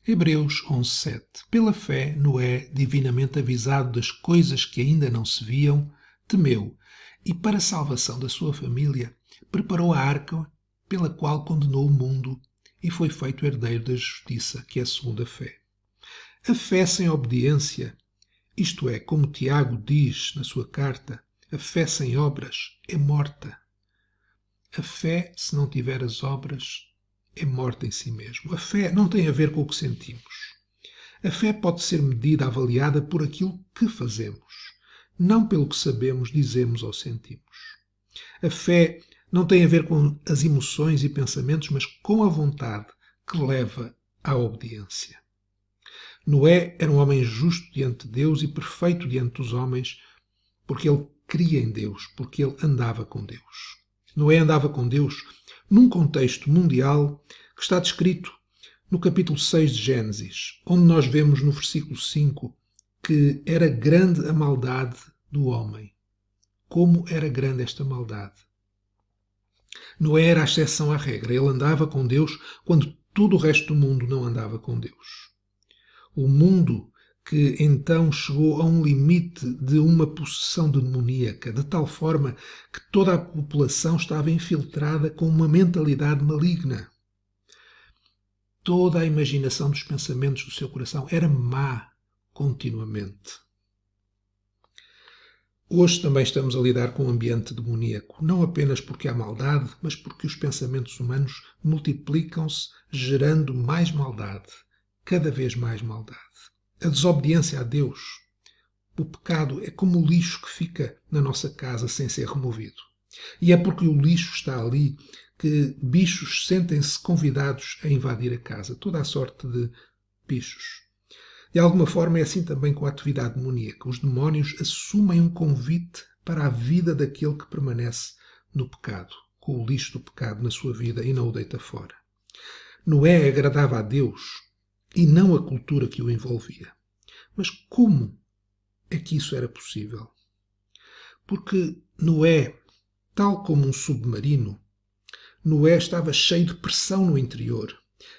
Hebreus 11:7. Pela fé, Noé, divinamente avisado das coisas que ainda não se viam, temeu e, para a salvação da sua família, preparou a arca pela qual condenou o mundo e foi feito herdeiro da justiça, que é segundo a fé. A fé sem obediência, isto é, como Tiago diz na sua carta, a fé sem obras é morta. A fé, se não tiver as obras, é morta em si mesmo. A fé não tem a ver com o que sentimos. A fé pode ser medida, avaliada por aquilo que fazemos, não pelo que sabemos, dizemos ou sentimos. A fé não tem a ver com as emoções e pensamentos, mas com a vontade que leva à obediência. Noé era um homem justo diante de Deus e perfeito diante dos homens, porque ele cria em Deus, porque ele andava com Deus. Noé andava com Deus num contexto mundial que está descrito no capítulo 6 de Gênesis, onde nós vemos no versículo 5 que era grande a maldade do homem. Como era grande esta maldade? Noé era a exceção à regra. Ele andava com Deus quando todo o resto do mundo não andava com Deus. O mundo que então chegou a um limite de uma possessão demoníaca, de tal forma que toda a população estava infiltrada com uma mentalidade maligna. Toda a imaginação dos pensamentos do seu coração era má continuamente. Hoje também estamos a lidar com um ambiente demoníaco, não apenas porque há maldade, mas porque os pensamentos humanos multiplicam-se, gerando mais maldade, cada vez mais maldade. A desobediência a Deus, o pecado, é como o lixo que fica na nossa casa sem ser removido. E é porque o lixo está ali que bichos sentem-se convidados a invadir a casa. Toda a sorte de bichos. De alguma forma é assim também com a atividade demoníaca. Os demónios assumem um convite para a vida daquele que permanece no pecado, com o lixo do pecado na sua vida e não o deita fora. Noé agradava a Deus e não a cultura que o envolvia. Mas como é que isso era possível? Porque Noé, tal como um submarino, Noé estava cheio de pressão no interior,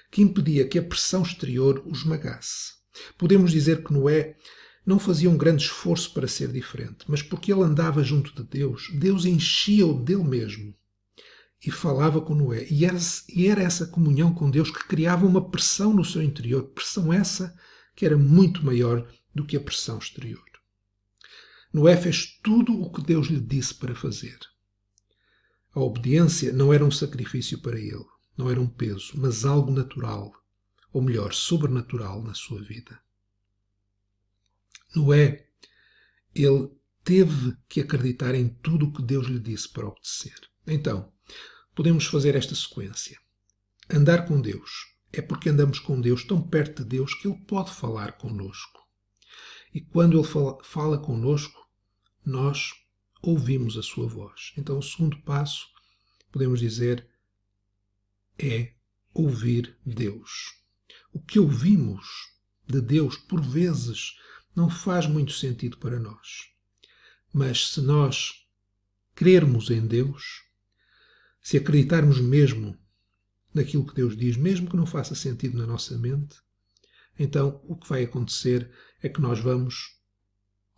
que impedia que a pressão exterior o esmagasse. Podemos dizer que Noé não fazia um grande esforço para ser diferente, mas porque ele andava junto de Deus, Deus enchia-o dele mesmo e falava com Noé. E era essa comunhão com Deus que criava uma pressão no seu interior, pressão essa que era muito maior do que a pressão exterior. Noé fez tudo o que Deus lhe disse para fazer. A obediência não era um sacrifício para ele, não era um peso, mas algo natural, ou melhor, sobrenatural na sua vida. Noé, ele teve que acreditar em tudo o que Deus lhe disse para obedecer. Então, podemos fazer esta sequência. Andar com Deus é porque andamos com Deus tão perto de Deus que Ele pode falar connosco. E quando Ele fala connosco, nós ouvimos a sua voz. Então o segundo passo, podemos dizer, é ouvir Deus. O que ouvimos de Deus, por vezes, não faz muito sentido para nós. Mas se nós crermos em Deus, se acreditarmos mesmo naquilo que Deus diz, mesmo que não faça sentido na nossa mente, então o que vai acontecer é que nós vamos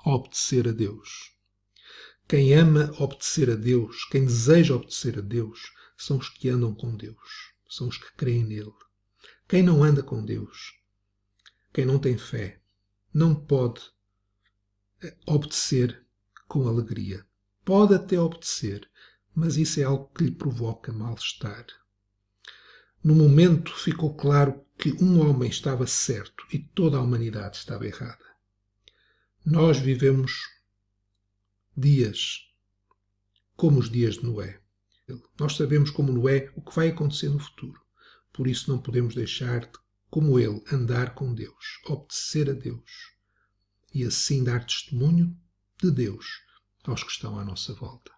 obedecer a Deus. Quem ama obedecer a Deus, quem deseja obedecer a Deus, são os que andam com Deus, são os que creem nele. Quem não anda com Deus, quem não tem fé, não pode obedecer com alegria. Pode até obedecer, mas isso é algo que lhe provoca mal-estar. No momento ficou claro que um homem estava certo e toda a humanidade estava errada. Nós vivemos dias como os dias de Noé. Nós sabemos como Noé o que vai acontecer no futuro. Por isso não podemos deixar de, como ele, andar com Deus, obedecer a Deus e assim dar testemunho de Deus aos que estão à nossa volta.